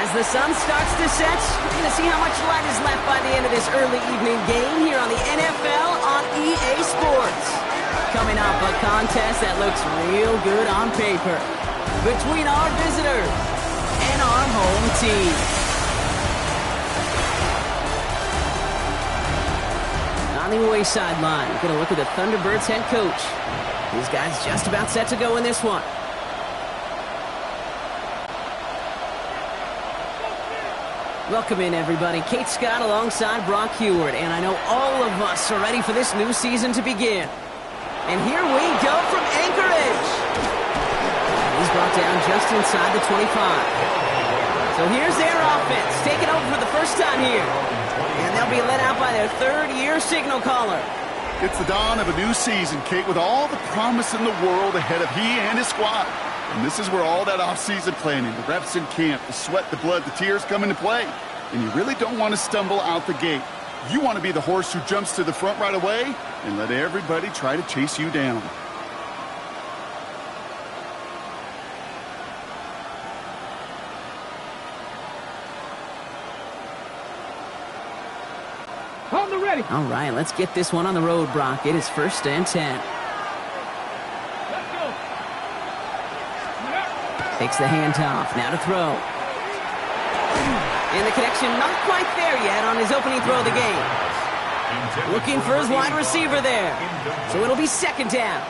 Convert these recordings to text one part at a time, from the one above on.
As the sun starts to set, we're going to see how much light is left by the end of this early evening game here on the NFL on EA Sports. Coming up, a contest that looks real good on paper between our visitors and our home team. On the away sideline, we're going to look at the Thunderbirds head coach. These guys just about set to go in this one. Welcome in, everybody. Kate Scott alongside Brock Heward, and I know all of us are ready for this new season to begin. And here we go from Anchorage. He's brought down just inside the 25. So here's their offense, taking over for the first time here. And they'll be led out by their third-year signal caller. It's the dawn of a new season, Kate, with all the promise in the world ahead of he and his squad. And this is where all that off-season planning, the reps in camp, the sweat, the blood, the tears come into play. And you really don't want to stumble out the gate. You want to be the horse who jumps to the front right away and let everybody try to chase you down. On the ready. All right, let's get this one on the road, Brock. It is 1st and 10. Takes the handoff, now to throw. And the connection not quite there yet on his opening throw of the game. Looking for his wide receiver there. So it'll be 2nd down.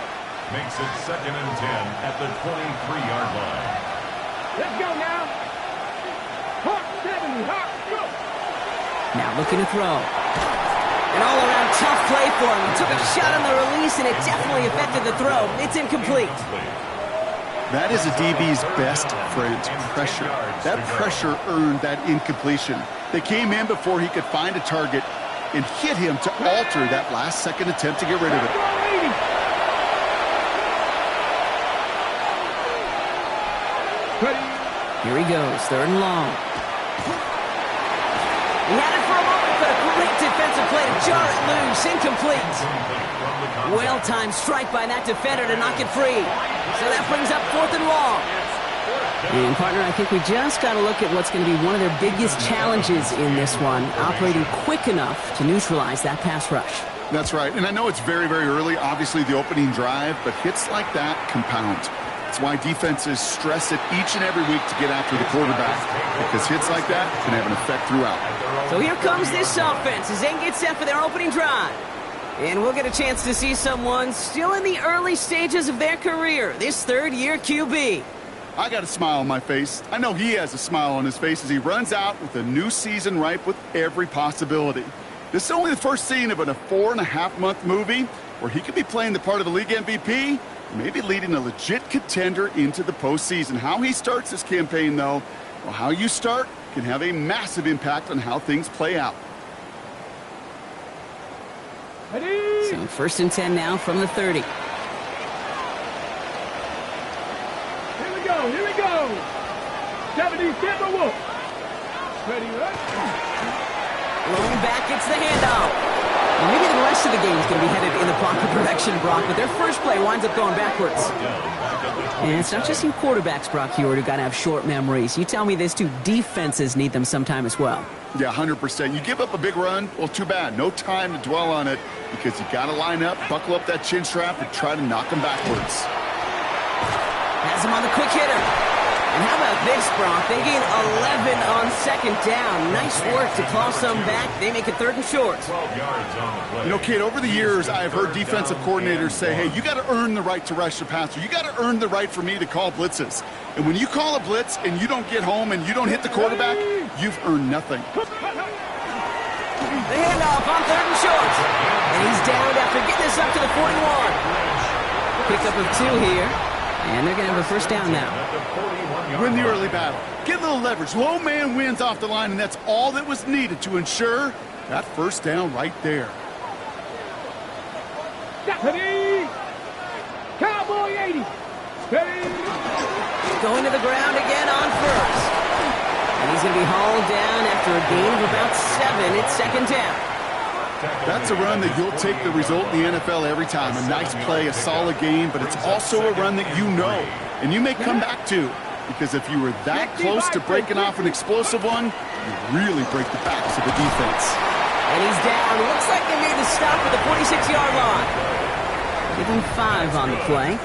Makes it 2nd and 10 at the 23-yard line. Let's go now. Hawk 70, Hawk, go. Now looking to throw. An all-around tough play for him. He took a shot on the release, and it definitely affected the throw. It's incomplete. That is a DB's best friend, pressure. That pressure earned that incompletion. They came in before he could find a target and hit him to alter that last-second attempt to get rid of it. Here he goes, 3rd and long. He had it for a moment, but a great defensive play to jar it loose, incomplete. Well-timed strike by that defender to knock it free. So that brings up 4th and long. And, partner, I think we just got to look at what's going to be one of their biggest challenges in this one, operating quick enough to neutralize that pass rush. That's right, and I know it's very, very early, obviously the opening drive, but hits like that compound. That's why defenses stress it each and every week to get after the quarterback, because hits like that can have an effect throughout. So here comes this offense as they get set for their opening drive. And we'll get a chance to see someone still in the early stages of their career, this 3rd-year QB. I got a smile on my face. I know he has a smile on his face as he runs out with a new season ripe with every possibility. This is only the first scene of a 4.5-month movie where he could be playing the part of the league MVP, maybe leading a legit contender into the postseason. How he starts this campaign, though, well, how you start can have a massive impact on how things play out. So 1st and 10 now from the 30. Here we go, here we go. 70, get the wolf. Ready, Rolling back, it's the handoff. Well, maybe the rest of the game is going to be headed in the proper direction, Brock, but their first play winds up going backwards. And it's not just you quarterbacks, Brock Heward, who got to have short memories. You tell me this too, defenses need them sometime as well. Yeah, 100%. You give up a big run, well, too bad. No time to dwell on it because you got to line up, buckle up that chin strap, and try to knock them backwards. Has him on the quick hitter. And how about this, Brock? They gain 11 on 2nd down. Nice work to claw some back. They make it 3rd and short. 12 yards on the play. You know, Kate, over the years, I've heard defensive coordinators say, hey, you got to earn the right to rush the passer. You got to earn the right for me to call blitzes. And when you call a blitz and you don't get home and you don't hit the quarterback, you've earned nothing. The handoff on 3rd and short. And he's down after getting this up to the 41. Pickup of 2 here. And they're going to have a 1st down now. Win the early battle. Get a little leverage. Low man wins off the line, and that's all that was needed to ensure that 1st down right there. Ready. Cowboy 80. Ready. Going to the ground again on 1st. And he's going to be hauled down after a gain of about 7. It's 2nd down. That's a run that you'll take the result in the NFL every time. A nice play, a solid game, but it's also a run that you know, and you may come back to. because if you were that close to breaking off an explosive one, you really break the backs of the defense. And he's down. Looks like they made the stop at the 46-yard line. Give him 5 on the play,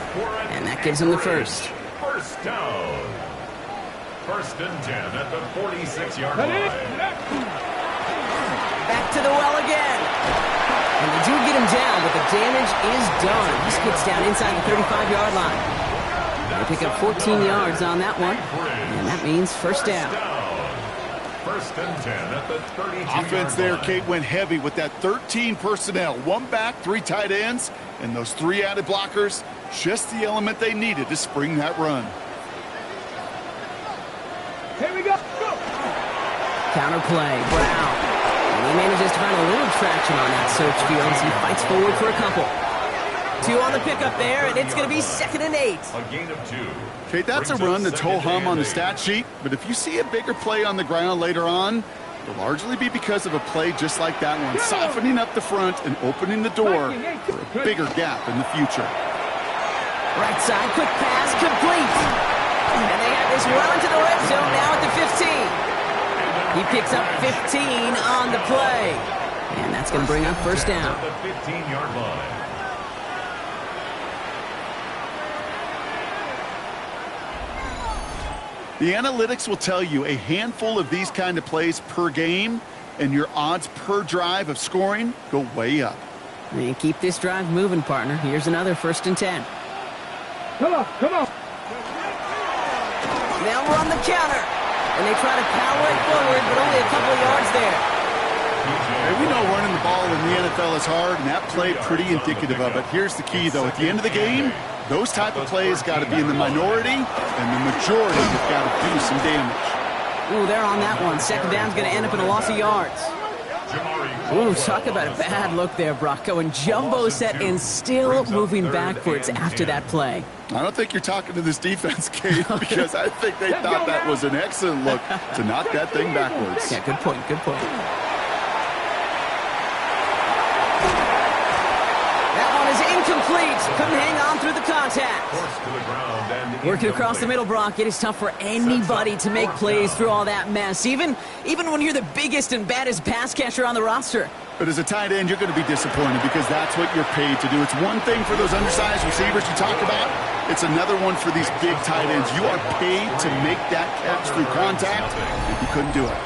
and that gives him the first. First down. First and 10 at the 46-yard line. Back to the well again. And they do get him down, but the damage is done. He skids down inside the 35-yard line. They pick up 14 yards on that one, and that means first down. First and 10 at the 32-yard Offense there, line. Kate, went heavy with that 13 personnel. 1 back, 3 tight ends, and those 3 added blockers. Just the element they needed to spring that run. Here we go. Counter play, Brown. And he manages to find a little traction on that search field as he fights forward for a couple. 2 on the pickup there, and it's going to be 2nd and 8. A gain of 2. Okay, that's a run that's ho-hum on the stat sheet, but if you see a bigger play on the ground later on, it'll largely be because of a play just like that one, softening up the front and opening the door for a bigger gap in the future. Right side, quick pass, complete. And they have this well into the red zone now at the 15. He picks up 15 on the play. And that's going to bring up first down. The 15-yard line. The analytics will tell you a handful of these kind of plays per game, and your odds per drive of scoring go way up. And keep this drive moving, partner. Here's another 1st and 10. Come on, come on. They'll run the counter. And they try to power it forward, but only a couple of yards there. Hey, we know running the ball in the NFL is hard, and that play pretty indicative of it. Here's the key, though. At the end of the game, those type of plays got to be in the minority, and the majority have got to do some damage. Ooh, they're on that one. 2nd down's going to end up in a loss of yards. Ooh, talk about a bad look there, Brock. Going jumbo set and still moving backwards after that play. I don't think you're talking to this defense, Kate, because I think they thought that was an excellent look to knock that thing backwards. Yeah, good point, good point. That one is incomplete. Couldn't hang on through the contact. Working across the middle, Brock, it is tough for anybody to make plays through all that mess, even when you're the biggest and baddest pass catcher on the roster. But as a tight end, you're going to be disappointed because that's what you're paid to do. It's one thing for those undersized receivers you talk about. It's another one for these big tight ends. You are paid to make that catch through contact, and you couldn't do it.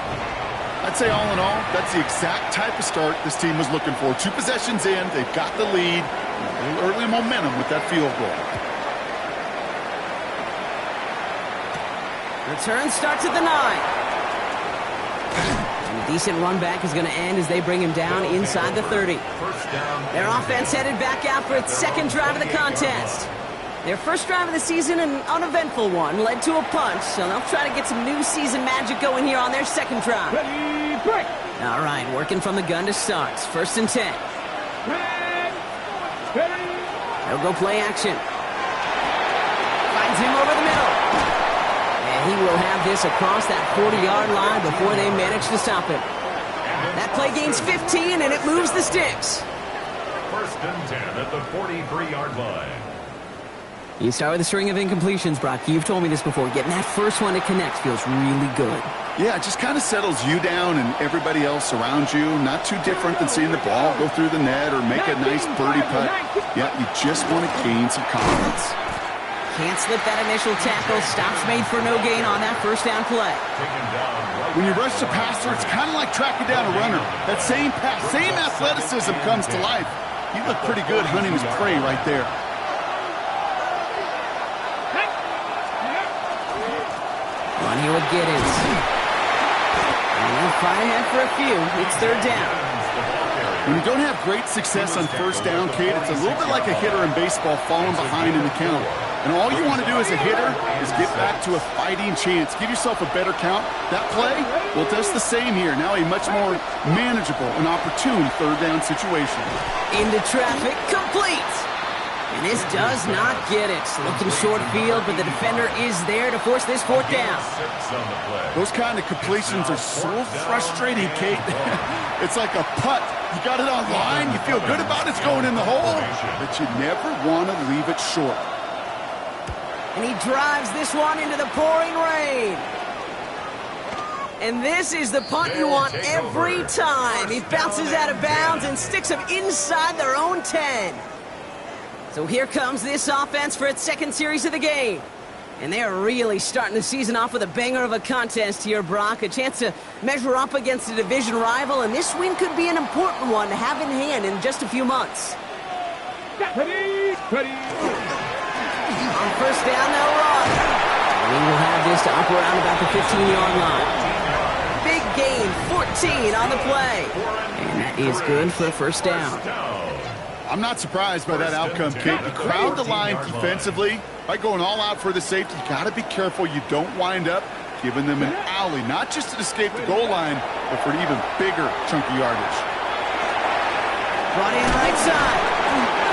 I'd say all in all, that's the exact type of start this team was looking for. 2 possessions in, they've got the lead, a little early momentum with that field goal. Return starts at the 9. A decent run back is going to end as they bring him down inside the 30. Their offense headed back out for its 2nd drive of the contest. Their first drive of the season, an uneventful one, led to a punt, so they'll try to get some new season magic going here on their 2nd drive. Ready, break. All right, working from the gun to start. 1st and 10. Ready. They'll go play action. Finds him over the middle. And he will have this across that 40-yard line before they manage to stop him. That play gains 15, and it moves the sticks. 1st and 10 at the 43-yard line. You start with a string of incompletions, Brock. You've told me this before. Getting that first one to connect feels really good. Yeah, it just kind of settles you down and everybody else around you. Not too different than seeing the ball go through the net or make a nice birdie putt. Yeah, you just want to gain some confidence. Can't slip that initial tackle. Stops made for no gain on that first down play. When you rush the passer, it's kind of like tracking down a runner. That same pass, same athleticism comes to life. He looked pretty good hunting his prey right there. On here with Giddens. And they'll fire ahead for a few. It's 3rd down. When you don't have great success on first down, Kate, it's a little bit like a hitter in baseball falling behind in the count. And all you want to do as a hitter is get back to a fighting chance. Give yourself a better count. That play, well, it does the same here. Now a much more manageable and opportune 3rd down situation. Into traffic, complete. And this does not get it. Looking short field, but the defender is there to force this 4th down. Those kind of completions are so frustrating, Kate. It's like a putt. You got it on line, you feel good about it's going in the hole, but you never want to leave it short. And he drives this one into the pouring rain. And this is the punt you want every time. He bounces out of bounds and sticks them inside their own 10. So here comes this offense for its second series of the game. And they're really starting the season off with a banger of a contest here, Brock. A chance to measure up against a division rival, and this win could be an important one to have in hand in just a few months. Ready. On first down, they'll run. And he will have this to up around about the 15-yard line. Big gain, 14 on the play. And that is good for a first down. I'm not surprised by that outcome, Kate. You crowd the line defensively by going all out for the safety. You got to be careful you don't wind up giving them an alley, not just to escape the goal line, but for an even bigger chunky yardage. Brought in right side.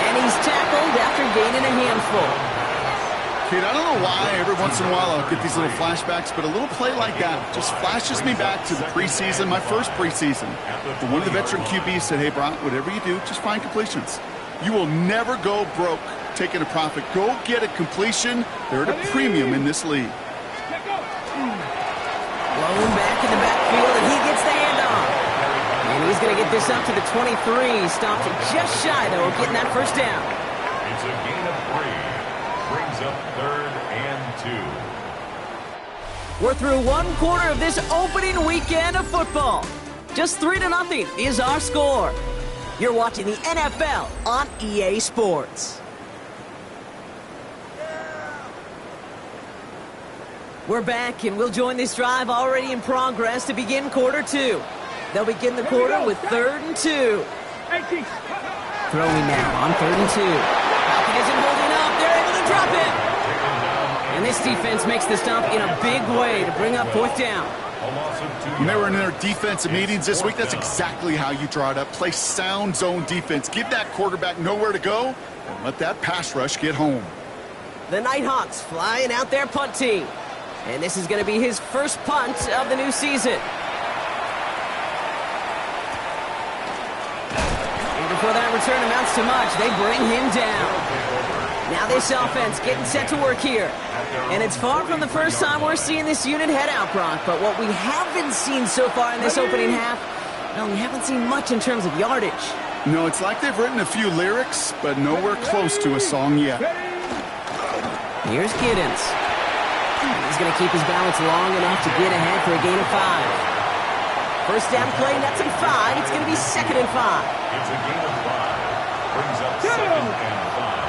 And he's tackled after gaining a handful. Kate, I don't know why every once in a while I'll get these little flashbacks, but a little play like that just flashes me back to the preseason, my first preseason. And one of the veteran QBs said, hey, Brock, whatever you do, just find completions. You will never go broke taking a profit. Go get a completion. They're at a premium in this league. Blown back in the backfield, and he gets the handoff. And he's going to get this up to the 23. Stopped it just shy, though, of getting that first down. It's a gain of 3. Brings up 3rd and 2. We're through one quarter of this opening weekend of football. Just 3-0 is our score. You're watching the NFL on EA Sports. We're back, and we'll join this drive already in progress to begin quarter 2. They'll begin the quarter with 3rd and 2. Throwing now on 3rd and 2. Falcon isn't holding up. They're able to drop it. And this defense makes the stop in a big way to bring up 4th down. When they were in their defensive meetings this week, that's exactly how you draw it up. Play sound zone defense. Give that quarterback nowhere to go and let that pass rush get home. The Nighthawks flying out their punt team. And this is going to be his first punt of the new season. And before that return amounts to much, they bring him down. Now this offense getting set to work here. And it's far from the first time we're seeing this unit head out, Brock. But what we haven't seen so far in this opening half, well, we haven't seen much in terms of yardage. No, it's like they've written a few lyrics, but nowhere close to a song yet. Here's Giddens. He's going to keep his balance long enough to get ahead for a gain of 5. First down play, nets him 5. It's going to be 2nd and 5. It's a gain of 5. Brings up 2nd and 5.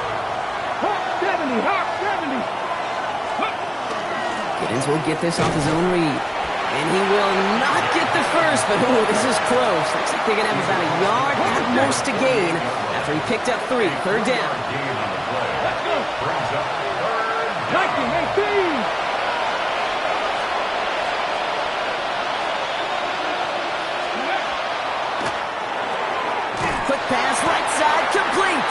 70. Giddens will get this off his own read. And he will not get the first, but this is close. Looks like they're going to have about a yard at most to gain after he picked up 3. 3rd down. Let's go. Brings up 3rd. 19, 18. Quick pass, right side, complete.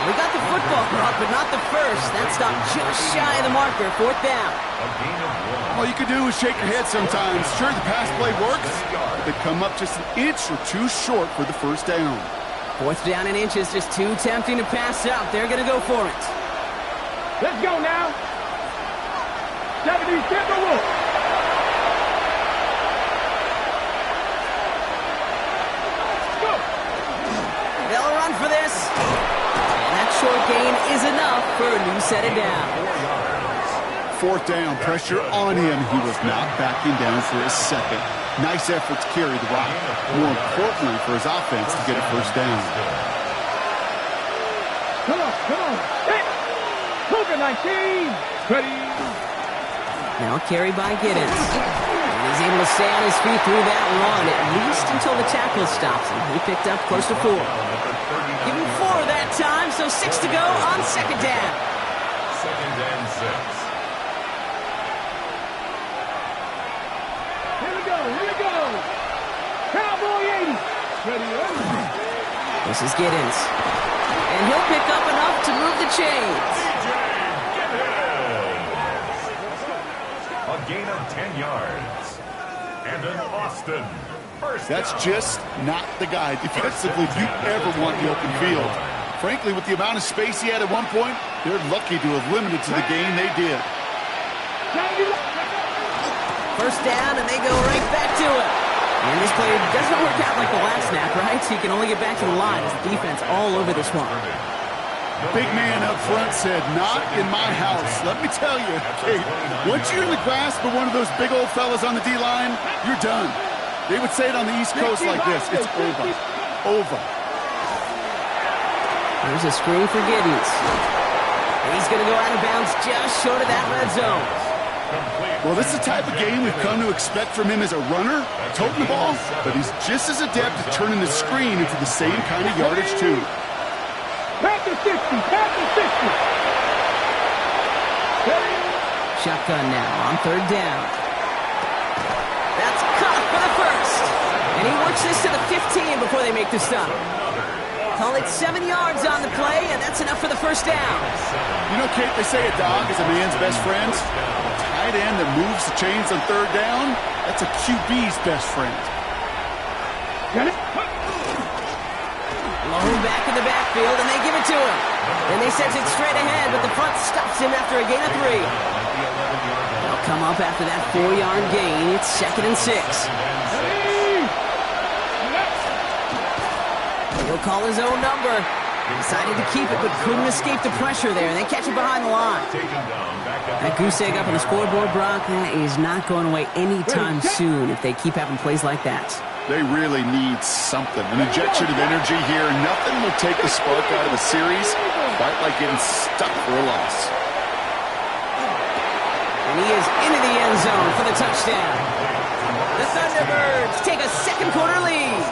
We got the football, Brock, but not the first. That stopped just shy of the marker. 4th down. A gain of 1. All you can do is shake your head sometimes. Sure, the pass play works, but they come up just an inch or 2 short for the first down. 4th down and inches, just too tempting to pass up. They're going to go for it. Let's go now. 70, Timber Wolf. Go. They'll run for this. And that short gain is enough for a new set of down. 4th down, pressure on him. He was not backing down for a second. Nice effort to carry the rock. More importantly for his offense to get a first down. Come on. Hey. Cougar 19. Ready. Now carried by Giddens. And he's able to stay on his feet through that run, at least until the tackle stops him. He picked up close to 4. Give him 4 that time, so 6 to go on 2nd down. 2nd and 6. Here we go. Cowboy 80. Ready. This is Giddens. And he'll pick up enough to move the chains. A gain of 10 yards. And an Austin. First That's down. just not the guy defensively you ever want in the open field. Frankly, with the amount of space he had at one point, they're lucky to have limited to the game they did. First down, and they go right back to it. And this play doesn't work out like the last snap, right? So you can only get back to the line as the defense all over this one. Big man up front said, not in my house. Let me tell you, Kate, once you're in the grasp of one of those big old fellas on the D-line, you're done. They would say it on the East Coast like this. It's over. Over. There's a screen for Giddens. And he's going to go out of bounds just short of that red zone. Well, this is the type of game we've come to expect from him as a runner, toting the ball, but he's just as adept at turning the screen into the same kind of yardage, too. Pass the 60, pass the 60. Shotgun now on third down. That's caught for the first. And he works this to the 15 before they make the stop. Call it 7 yards on the play, and that's enough for the first down. You know, Kate, they say a dog is a man's best friend. A tight end that moves the chains on third down, that's a QB's best friend. Got it. Long back in the backfield, and they give it to him. Then they send it straight ahead, but the front stops him after a gain of 3. They'll come up after that 4-yard gain. It's 2nd and 6. He'll call his own number. Decided to keep it, but couldn't escape the pressure there. They catch it behind the line. That goose egg up on the scoreboard, Brock, that is not going away anytime soon if they keep having plays like that. They really need something. An injection of energy here. Nothing will take the spark out of a series quite like getting stuck for a loss. And he is into the end zone for the touchdown. The Thunderbirds take a second quarter lead.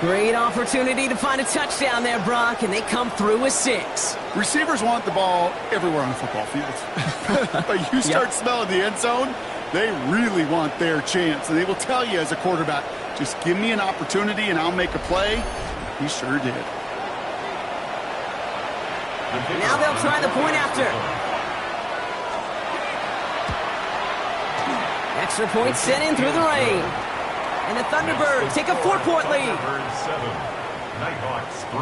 Great opportunity to find a touchdown there, Brock, and they come through with 6. Receivers want the ball everywhere on the football field. But you start smelling the end zone, they really want their chance. And they will tell you as a quarterback, just give me an opportunity and I'll make a play. He sure did. Now they'll try the point after. Extra point sent in through the rain. And the Thunderbirds take a 4-point lead. Thunderbirds 7, Nighthawks 3.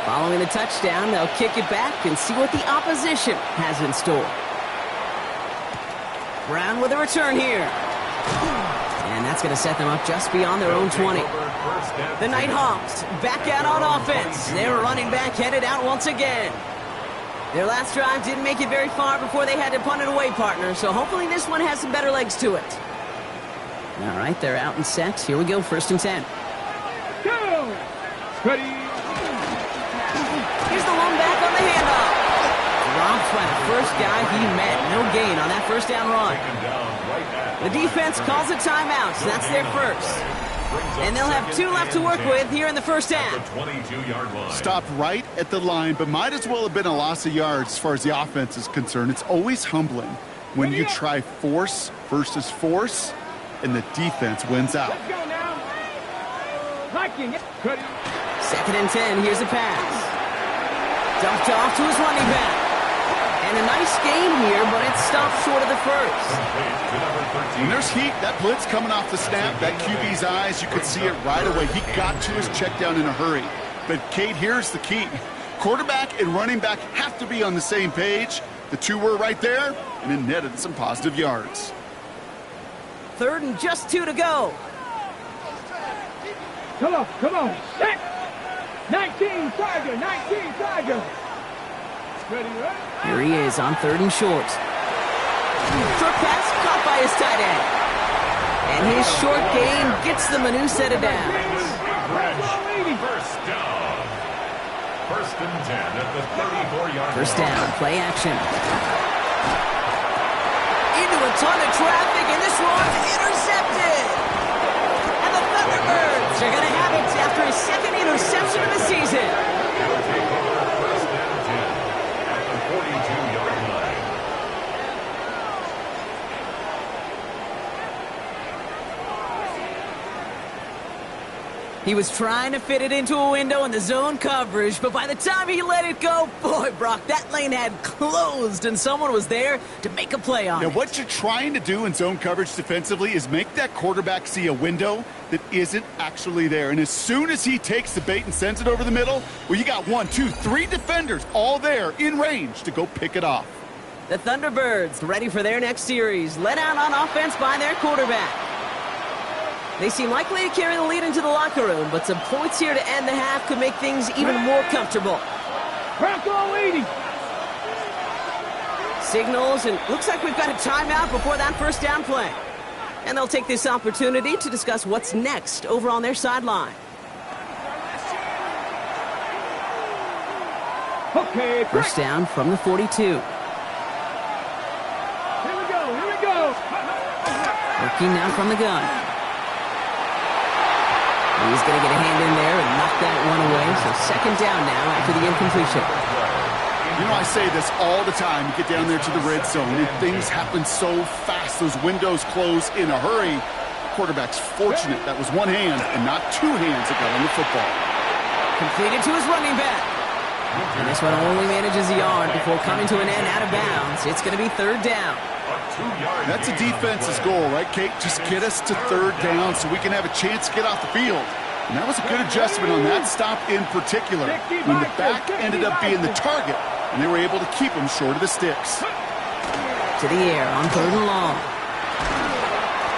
Following the touchdown, they'll kick it back and see what the opposition has in store. Brown with a return here. And that's going to set them up just beyond their own 20. The Nighthawks back out on offense. Their running back headed out once again. Their last drive didn't make it very far before they had to punt it away, partner, so hopefully this one has some better legs to it. All right, they're out and set. Here we go, 1st and 10. Go! Ready. Here's the lone back on the handoff. Dropped by the first guy he met. No gain on that first down run. The defense calls a timeout, so that's their first. And they'll have 2 left to work with here in the first half. 22-yard line. Stopped right at the line, but might as well have been a loss of yards as far as the offense is concerned. It's always humbling when you try force versus force, and the defense wins out. Let's go now. Liking it. Ready. 2nd and 10, here's a pass. Dumped off to his running back. And a nice gain here, but it stopped short of the first. When there's heat, that blitz coming off the snap, that QB's eyes, you could see it right away. He got to his check down in a hurry. But, Kate, here's the key. Quarterback and running back have to be on the same page. The two were right there, and it netted some positive yards. 3rd and just 2 to go. Come on. Set. 19 Tiger, 19 Tiger. Ready. Here he is on 3rd and short. Short pass caught by his tight end. And his short gain gets them a new set of downs. First down. 1st and 10 at the 34-yard line. First down, play action. Into a ton of traffic, and this one's intercepted. And the Thunderbirds are going to have it after his 2nd interception of the season. Take over 1st and 10 at the 42-yard line. He was trying to fit it into a window in the zone coverage, but by the time he let it go, boy, Brock, that lane had closed, and someone was there to make a play on it. Now, what you're trying to do in zone coverage defensively is make that quarterback see a window that isn't actually there. And as soon as he takes the bait and sends it over the middle, well, you got 1, 2, 3 defenders all there in range to go pick it off. The Thunderbirds ready for their next series, led out on offense by their quarterback. They seem likely to carry the lead into the locker room, but some points here to end the half could make things even more comfortable. Bronco 80. Signals, and looks like we've got a timeout before that first down play. And they'll take this opportunity to discuss what's next over on their sideline. Okay, First down from the 42. Here we go, here we go. Working now from the gun. He's going to get a hand in there and knock that one away. So second down now after the incompletion. You know, I say this all the time. You get down there to the red zone, and things happen so fast. Those windows close in a hurry. The quarterback's fortunate that was one hand and not two hands that got on the football. Completed to his running back. And this one only manages a yard before coming to an end out of bounds. It's going to be third down. That's a defense's goal, right, Kate? Just get us to third down so we can have a chance to get off the field. And that was a good adjustment on that stop in particular, when the back ended up being the target, and they were able to keep him short of the sticks. To the air on third and long.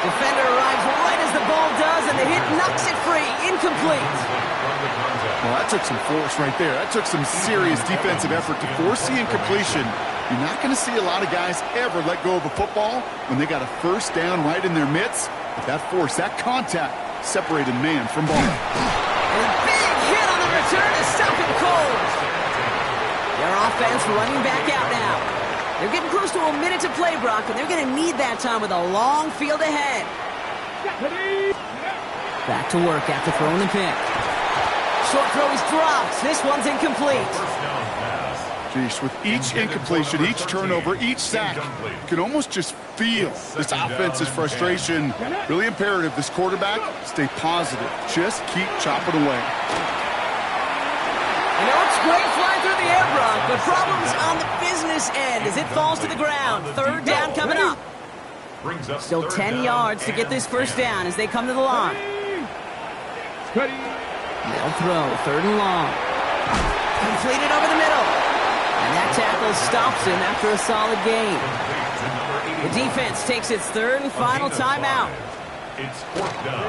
Defender arrives right as the ball does, and the hit knocks it free. Incomplete. Well, that took some force right there. That took some serious defensive effort to force the incompletion. You're not going to see a lot of guys ever let go of a football when they got a first down right in their midst. But that force, that contact, separated man from ball. And a big hit on the return to stop him cold. Their offense running back out now. They're getting close to a minute to play, Brock, and they're going to need that time with a long field ahead. Back to work after throwing the pick. Short throw is dropped. This one's incomplete. Jeez, with each incompletion, each turnover, each sack, you can almost just feel this offense's frustration. Really imperative, this quarterback, stay positive. Just keep chopping away. I know it's great flying through the air, Brock, but problems on the business end as it falls to the ground. Third down coming up. Still 10 yards to get this first down as they come to the line. They'll throw, third and long. Completed over the middle. And that tackle stops him after a solid gain. The defense takes its third and final timeout. It's fourth down.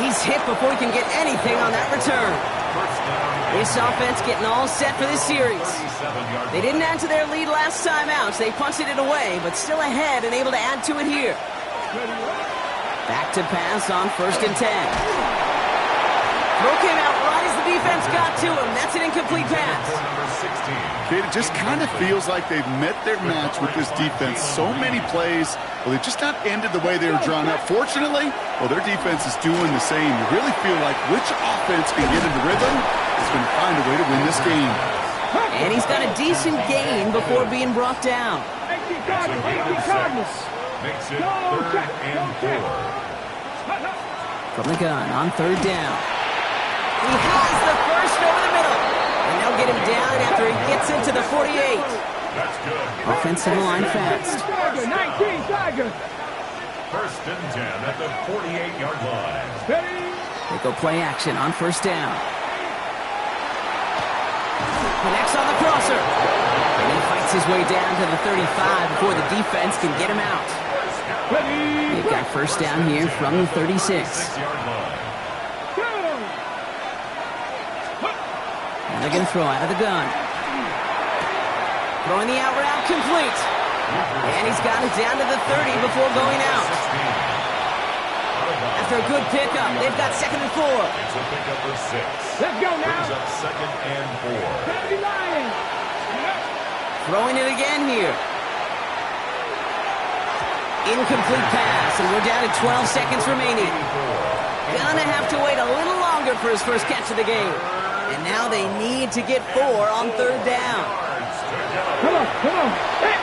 He's hit before he can get anything on that return. This offense getting all set for this series. They didn't add to their lead last time out, so they punted it away, but still ahead and able to add to it here. Back to pass on first and 10. Throw came out right as the defense got to him. That's an incomplete pass. It just kind of feels like they've met their match with this defense. So many plays, well, they've just not ended the way they were drawn up. Fortunately, well, their defense is doing the same. You really feel like which offense can get into rhythm is going to find a way to win this game. And he's got a decent gain before being brought down. Makes it third and 4. From the gun on third down. He has the first over the middle. And they'll get him down after he gets into the 48. That's good. Offensive line fast. First and 10 at the 48-yard line. They go play action on first down. Connects on the crosser. And he fights his way down to the 35 before the defense can get him out. They've got first down here from the 36. 6-yard line. And they're going to throw out of the gun. Throwing the out route complete. And he's got it down to the 30 before going out. After a good pickup, they've got second and 4. It's a pickup of 6. Let's go now. Brings up second and 4. Throwing it again here. Incomplete pass, and we're down to 12 seconds remaining. Gonna have to wait a little longer for his first catch of the game. And now they need to get 4 on third down. Come on. Hey.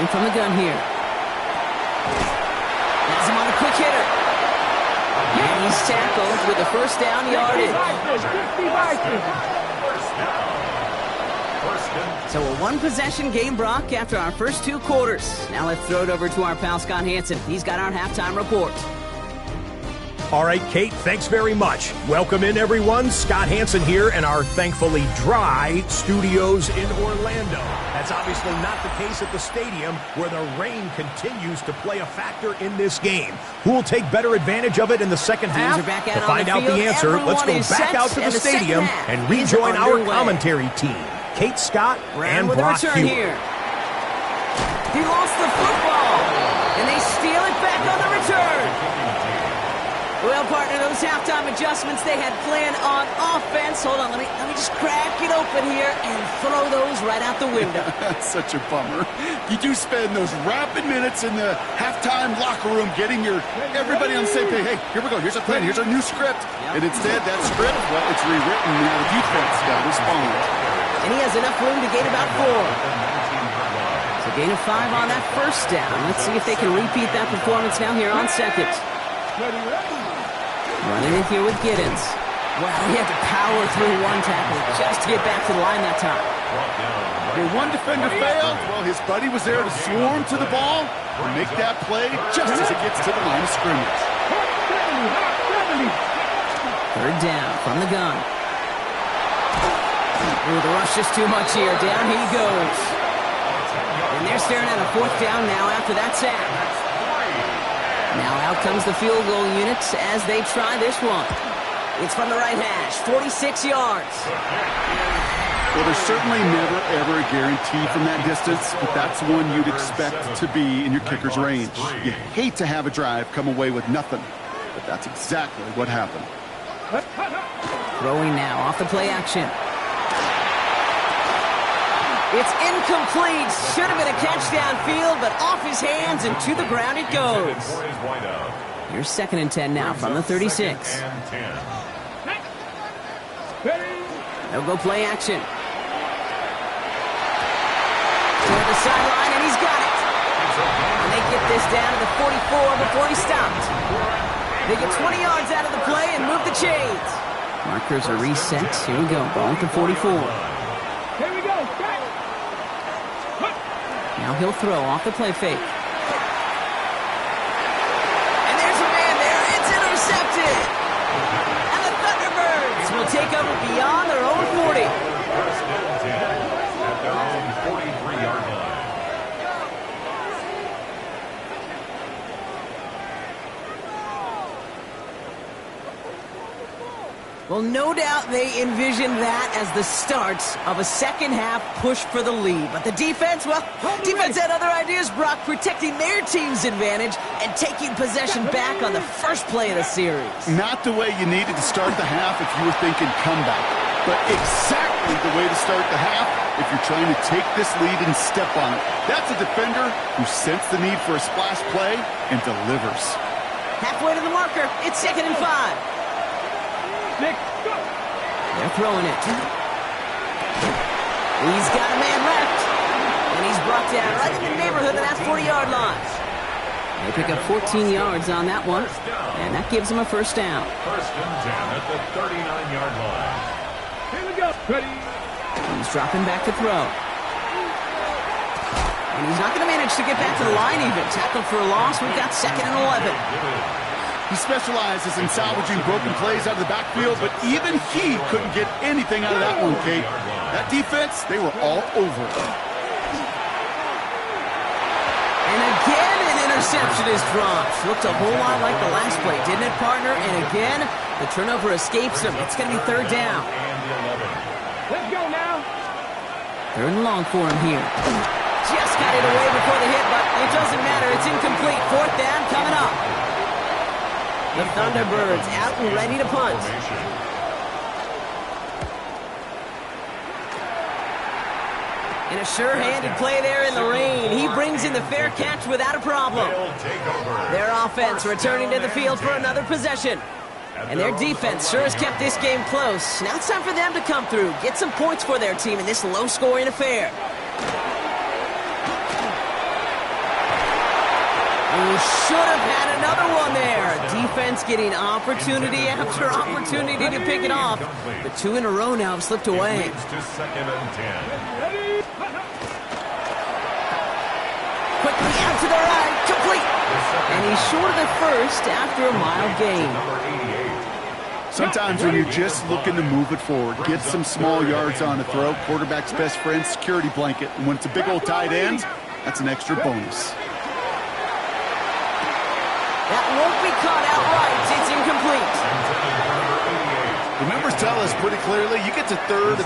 Throwing from the gun here. Has him on a quick hitter. And he's tackled with a first down yardage. So a one-possession game, Brock, after our first 2 quarters. Now let's throw it over to our pal Scott Hansen. He's got our halftime report. All right, Kate, thanks very much. Welcome in, everyone. Scott Hansen here in our thankfully dry studios in Orlando. That's obviously not the case at the stadium, where the rain continues to play a factor in this game. Who will take better advantage of it in the second half? To find out the answer, let's go back out to the stadium and rejoin our commentary team. Kate, Scott, and Brock Hewitt. Here. He lost the football, and they steal it back on the return. Well, partner, those halftime adjustments they had planned on offense. Hold on, let me just crack it open here and throw those right out the window. That's such a bummer. You do spend those rapid minutes in the halftime locker room getting everybody on the same page. Hey, here we go. Here's our plan. Here's our new script. And instead, that script, well, it's rewritten. Now the defense got to respond. And he has enough room to gain about 4. So gain of 5 on that first down. Let's see if they can repeat that performance now here on second. Running it here with Giddens. Wow, he had to power through one tackle just to get back to the line that time. When one defender failed, well, his buddy was there to swarm to the ball and make that play just as it gets to the line of scrimmage. Third down from the gun. Ooh, the rush is too much here. Down he goes. And they're staring at a 4th down now after that sack. Now out comes the field goal unit as they try this one. It's from the right hash, 46 yards. Well, there's certainly never, ever a guarantee from that distance, but that's one you'd expect to be in your kicker's range. You hate to have a drive come away with nothing, but that's exactly what happened. Throwing now off the play action. It's incomplete. Should have been a catch downfield, but off his hands and to the ground it goes. Here's 2nd and 10 now from the 36. They'll go play action. Toward the sideline, and he's got it. And they get this down to the 44 before he stopped. They get 20 yards out of the play and move the chains. Markers are reset. Here we go. Ball at the 44. Here we go. Back. Now he'll throw off the play fake. And there's a man there. It's intercepted. And the Thunderbirds will take over beyond their own 40. First and 10 at their own 43-yard line. Well, no doubt they envisioned that as the start of a second-half push for the lead. But the defense, well, defense had other ideas, Brock, protecting their team's advantage and taking possession back on the first play of the series. Not the way you needed to start the half if you were thinking comeback, but exactly the way to start the half if you're trying to take this lead and step on it. That's a defender who sensed the need for a splash play and delivers. Halfway to the marker, it's 2nd and 5. They're throwing it. He's got a man left. And he's brought down right in the neighborhood of that 40-yard line. They pick up 14 yards on that one. And that gives them a first down. First and 10 at the 39-yard line. Here we go. Ready. He's dropping back to throw. And he's not going to manage to get back to the line even. Tackled for a loss. We've got 2nd and 11. He specializes in salvaging broken plays out of the backfield, but even he couldn't get anything out of that one, Kate. That defense, they were all over it. And again, an interception is dropped. Looked a whole lot like the last play, didn't it, partner? And again, the turnover escapes him. It's going to be 3rd down. Let's go now. 3rd and long for him here. Just got it away before the hit, but it doesn't matter. It's incomplete. 4th down coming up. The Thunderbirds out and ready to punt. And a sure-handed play there in the rain. He brings in the fair catch without a problem. Their offense returning to the field for another possession. And their defense sure has kept this game close. Now it's time for them to come through, get some points for their team in this low-scoring affair. He should have had another one there. Defense getting opportunity after opportunity to pick it off. The 2 in a row now have slipped away. Leads to 2nd and 10. Quickly out to the right, complete. And he's short of the first after a mild gain. Number 88. Sometimes when you're just looking to move it forward, get some small yards on a throw, quarterback's best friend, security blanket. And when it's a big old tight end, that's an extra bonus. That won't be caught outright. It's incomplete. The numbers tell us pretty clearly you get to third